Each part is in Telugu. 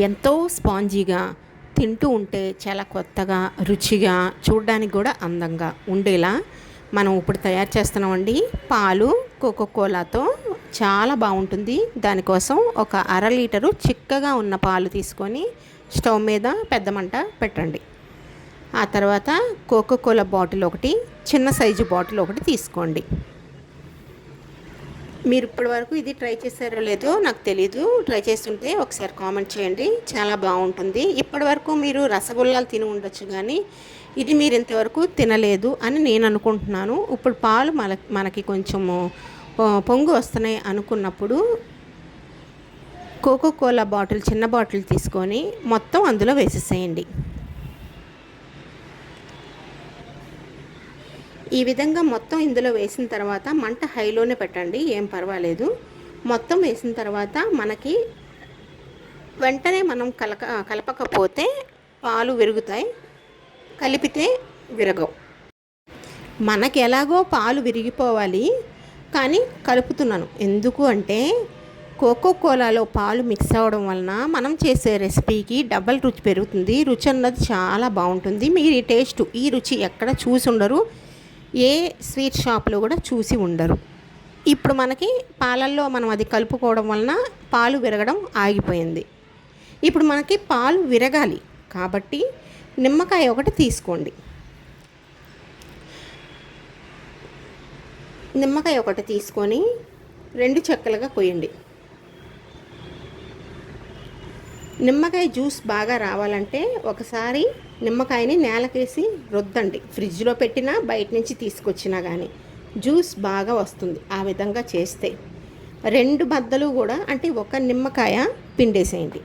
ఎంతో స్పాంజీగా, తింటూ ఉంటే చాలా కొత్తగా, రుచిగా, చూడడానికి కూడా అందంగా ఉండేలా మనం ఇప్పుడు తయారు చేస్తున్నామండి. పాలు కోకోకోలాతో చాలా బాగుంటుంది. దానికోసం ఒక అర లీటరు చిక్కగా ఉన్న పాలు తీసుకొని స్టవ్ మీద పెద్ద మంట పెట్టండి. ఆ తర్వాత కోకోకోలా బాటిల్ ఒకటి, చిన్న సైజు బాటిల్ ఒకటి తీసుకోండి. మీరు ఇప్పటి వరకు ఇది ట్రై చేశారో లేదో నాకు తెలీదు. ట్రై చేస్తుంటే ఒకసారి కామెంట్ చేయండి. చాలా బాగుంటుంది. ఇప్పటి వరకు మీరు రసగుల్లాలు తిని ఉండొచ్చు, కానీ ఇది మీరు ఇంతవరకు తినలేదు అని నేను అనుకుంటున్నాను. ఇప్పుడు పాలు మనకి కొంచెము పొంగు వస్తున్నాయి అనుకున్నప్పుడు కోకోకోలా బాటిల్, చిన్న బాటిల్ తీసుకొని మొత్తం అందులో వేసేసేయండి. ఈ విధంగా మొత్తం ఇందులో వేసిన తర్వాత మంట హైలోనే పెట్టండి, ఏం పర్వాలేదు. మొత్తం వేసిన తర్వాత మనకి వెంటనే మనం కలపకపోతే పాలు విరుగుతాయి, కలిపితే విరగవు. మనకి ఎలాగో పాలు విరిగిపోవాలి, కానీ కలుపుతున్నాను ఎందుకు అంటే కోకోకోలాలో పాలు మిక్స్ అవ్వడం వలన మనం చేసే రెసిపీకి డబల్ రుచి పెరుగుతుంది. రుచి అన్నది చాలా బాగుంటుంది. మీరు ఈ రుచి ఎక్కడ చూసి ఉండరు, ఏ స్వీట్ షాప్లో కూడా చూసి ఉండరు. ఇప్పుడు మనకి పాలల్లో మనం అది కలుపుకోవడం వలన పాలు విరగడం ఆగిపోయింది. ఇప్పుడు మనకి పాలు విరగాలి కాబట్టి నిమ్మకాయ ఒకటి తీసుకోండి. నిమ్మకాయ ఒకటి తీసుకొని 2 చెక్కలుగా కొయ్యండి. నిమ్మకాయ జ్యూస్ బాగా రావాలంటే ఒకసారి నిమ్మకాయని నేలకేసి రుద్దండి. ఫ్రిడ్జ్లో పెట్టినా బయట నుంచి తీసుకొచ్చినా కానీ జ్యూస్ బాగా వస్తుంది. ఆ విధంగా చేస్తే 2 బద్దలు కూడా, అంటే ఒక నిమ్మకాయ పిండేసేయండి.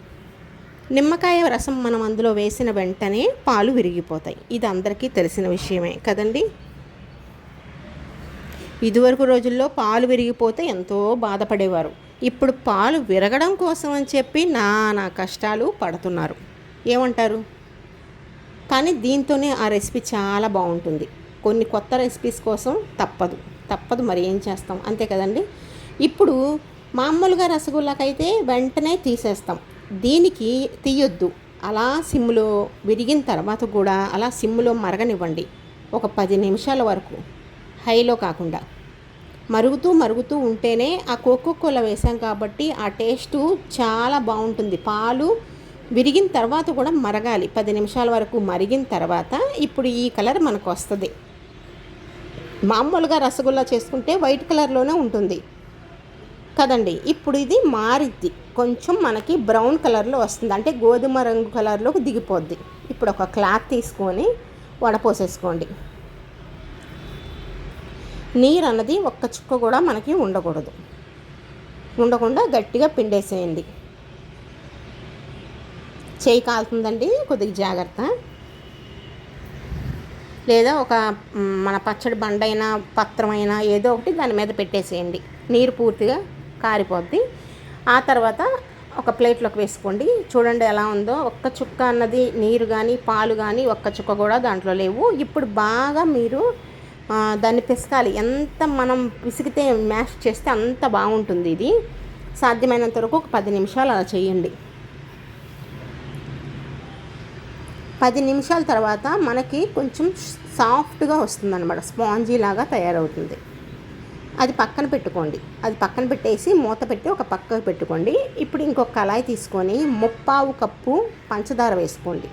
నిమ్మకాయ రసం మనం అందులో వేసిన వెంటనే పాలు విరిగిపోతాయి. ఇది అందరికీ తెలిసిన విషయమే కదండి. ఇదివరకు రోజుల్లో పాలు విరిగిపోతే ఎంతో బాధపడేవారు. ఇప్పుడు పాలు విరగడం కోసం అని చెప్పి నానా కష్టాలు పడుతున్నారు. ఏమంటారు? కానీ దీంతోనే ఆ రెసిపీ చాలా బాగుంటుంది. కొన్ని కొత్త రెసిపీస్ కోసం తప్పదు మరి ఏం చేస్తాం, అంతే కదండి. ఇప్పుడు మామూలుగా రసగుల్లాకైతే వెంటనే తీసేస్తాం, దీనికి తీయొద్దు. అలా సిమ్లో విరిగిన తర్వాత కూడా అలా సిమ్లో మరగనివ్వండి ఒక 10 నిమిషాల వరకు, హైలో కాకుండా. మరుగుతూ ఉంటేనే ఆ కోకోకోలా వేసాం కాబట్టి ఆ టేస్టు చాలా బాగుంటుంది. పాలు విరిగిన తర్వాత కూడా మరగాలి, 10 నిమిషాల వరకు మరిగిన తర్వాత ఇప్పుడు ఈ కలర్ మనకు వస్తుంది. మామూలుగా రసగుల్లా చేసుకుంటే వైట్ కలర్లోనే ఉంటుంది కదండి. ఇప్పుడు ఇది మారిద్ది, కొంచెం మనకి బ్రౌన్ కలర్లో వస్తుంది, అంటే గోధుమ రంగు కలర్లోకి దిగిపోద్ది. ఇప్పుడు ఒక క్లాత్ తీసుకొని వడపోసేసుకోండి. నీరు అన్నది ఒక్క చుక్క కూడా మనకి ఉండకుండా గట్టిగా పిండేసేయండి. చేయి కాలుతుందండి, కొద్దిగా జాగ్రత్త. లేదా ఒక మన పచ్చడి బండైనా పత్రమైనా ఏదో ఒకటి దాని మీద పెట్టేసేయండి, నీరు పూర్తిగా కారిపోద్ది. ఆ తర్వాత ఒక ప్లేట్లోకి వేసుకోండి. చూడండి ఎలా ఉందో, ఒక్క చుక్క అన్నది నీరు కానీ పాలు కానీ ఒక్క చుక్క కూడా దాంట్లో లేవు. ఇప్పుడు బాగా మీరు దాన్ని పిసకాలి. ఎంత మనం పిసికితే మ్యాష్ చేస్తే అంత బాగుంటుంది. ఇది సాధ్యమైనంత వరకు ఒక 10 నిమిషాలు అలా చేయండి. 10 నిమిషాల తర్వాత మనకి కొంచెం సాఫ్ట్గా వస్తుందన్నమాట, స్పాంజీ లాగా తయారవుతుంది. అది పక్కన పెట్టుకోండి. అది పక్కన పెట్టేసి మూత పెట్టి ఒక పక్కకు పెట్టుకోండి. ఇప్పుడు ఇంకొక కళాయి తీసుకొని 3/4 కప్పు పంచదార వేసుకోండి.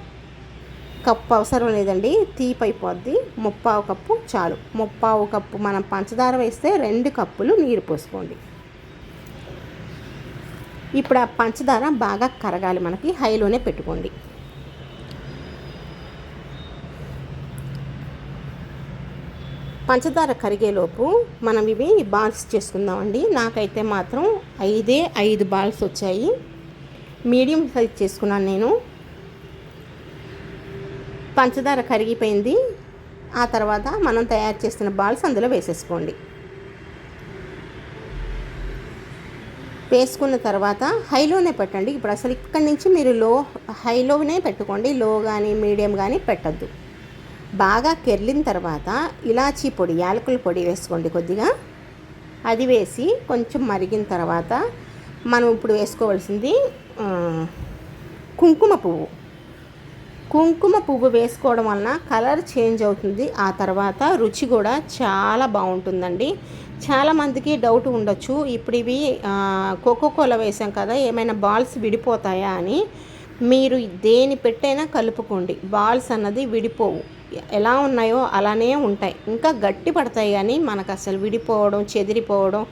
కప్పు అవసరం లేదండి, తీపి అయిపోద్ది. 3/4 కప్పు చాలు. 3/4 కప్పు మనం పంచదార వేస్తే 2 కప్పులు నీరు పోసుకోండి. ఇప్పుడు ఆ పంచదార బాగా కరగాలి, మనకి హైలోనే పెట్టుకోండి. పంచదార కరిగేలోపు మనం ఇవి బాల్స్ చేసుకుందామండి. నాకైతే మాత్రం 5 బాల్స్ వచ్చాయి. మీడియం సైజ్ చేసుకున్నాను నేను. పంచదార కరిగిపోయింది. ఆ తర్వాత మనం తయారు చేస్తున్న బాల్స్ అందులో వేసేసుకోండి. వేసుకున్న తర్వాత హైలోనే పెట్టండి. ఇప్పుడు అసలు ఇక్కడి నుంచి మీరు హైలోనే పెట్టుకోండి, లో కానీ మీడియం కానీ పెట్టద్దు. బాగా కెర్లిన తర్వాత ఇలాచీ పొడి, యాలకుల పొడి వేసుకోండి కొద్దిగా. అది వేసి కొంచెం మరిగిన తర్వాత మనం ఇప్పుడు వేసుకోవాల్సింది కుంకుమ పువ్వు వేసుకోవడం వలన కలర్ చేంజ్ అవుతుంది. ఆ తర్వాత రుచి కూడా చాలా బాగుంటుందండి. చాలామందికి డౌట్ ఉండొచ్చు, ఇప్పుడు ఇవి కోకోకోలా వేసాం కదా, ఏమైనా బాల్స్ విడిపోతాయా అని. మీరు దేని పెట్టైనా కలుపుకోండి, బాల్స్ అన్నది విడిపోవు. ఎలా ఉన్నాయో అలానే ఉంటాయి, ఇంకా గట్టి పడతాయి. కానీ మనకు అసలు విడిపోవడం, చెదిరిపోవడం,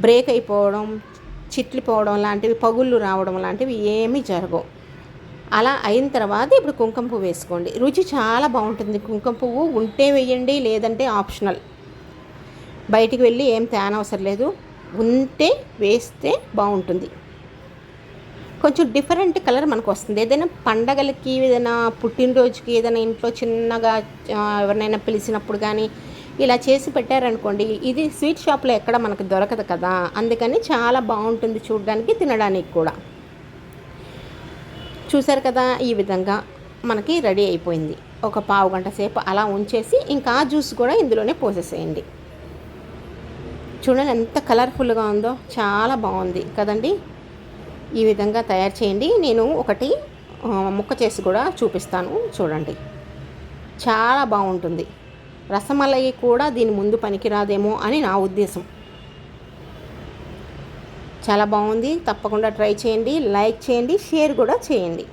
బ్రేక్ అయిపోవడం, చిట్లిపోవడం లాంటివి, పగుళ్ళు రావడం లాంటివి ఏమీ జరగవు. అలా అయిన తర్వాత ఇప్పుడు కుంకుమ పువ్వు వేసుకోండి. రుచి చాలా బాగుంటుంది. కుంకుమ పువ్వు ఉంటే వేయండి, లేదంటే ఆప్షనల్. బయటికి వెళ్ళి ఏం తేనవసరం లేదు, ఉంటే వేస్తే బాగుంటుంది. కొంచెం డిఫరెంట్ కలర్ మనకు వస్తుంది. ఏదైనా పండగలకి, ఏదైనా పుట్టినరోజుకి, ఏదైనా ఇంట్లో చిన్నగా ఎవరినైనా పిలిచినప్పుడు కానీ ఇలా చేసి పెట్టారనుకోండి, ఇది స్వీట్ షాప్లో ఎక్కడ మనకు దొరకదు కదా, అందుకని చాలా బాగుంటుంది చూడడానికి, తినడానికి కూడా. చూసారు కదా, ఈ విధంగా మనకి రెడీ అయిపోయింది. ఒక పావు గంట సేపు అలా ఉంచేసి ఇంకా జ్యూస్ కూడా ఇందులోనే పోసేసేయండి. చూడండి ఎంత కలర్ఫుల్గా ఉందో, చాలా బాగుంది కదండి. ఈ విధంగా తయారు చేయండి. నేను ఒకటి ముక్క చేసి కూడా చూపిస్తాను, చూడండి. చాలా బాగుంటుంది. రసమలై కూడా దీని ముందు పనికిరాదేమో అని నా ఉద్దేశం. చాలా బాగుంది. తప్పకుండా ట్రై చేయండి, లైక్ చేయండి, షేర్ కూడా చేయండి.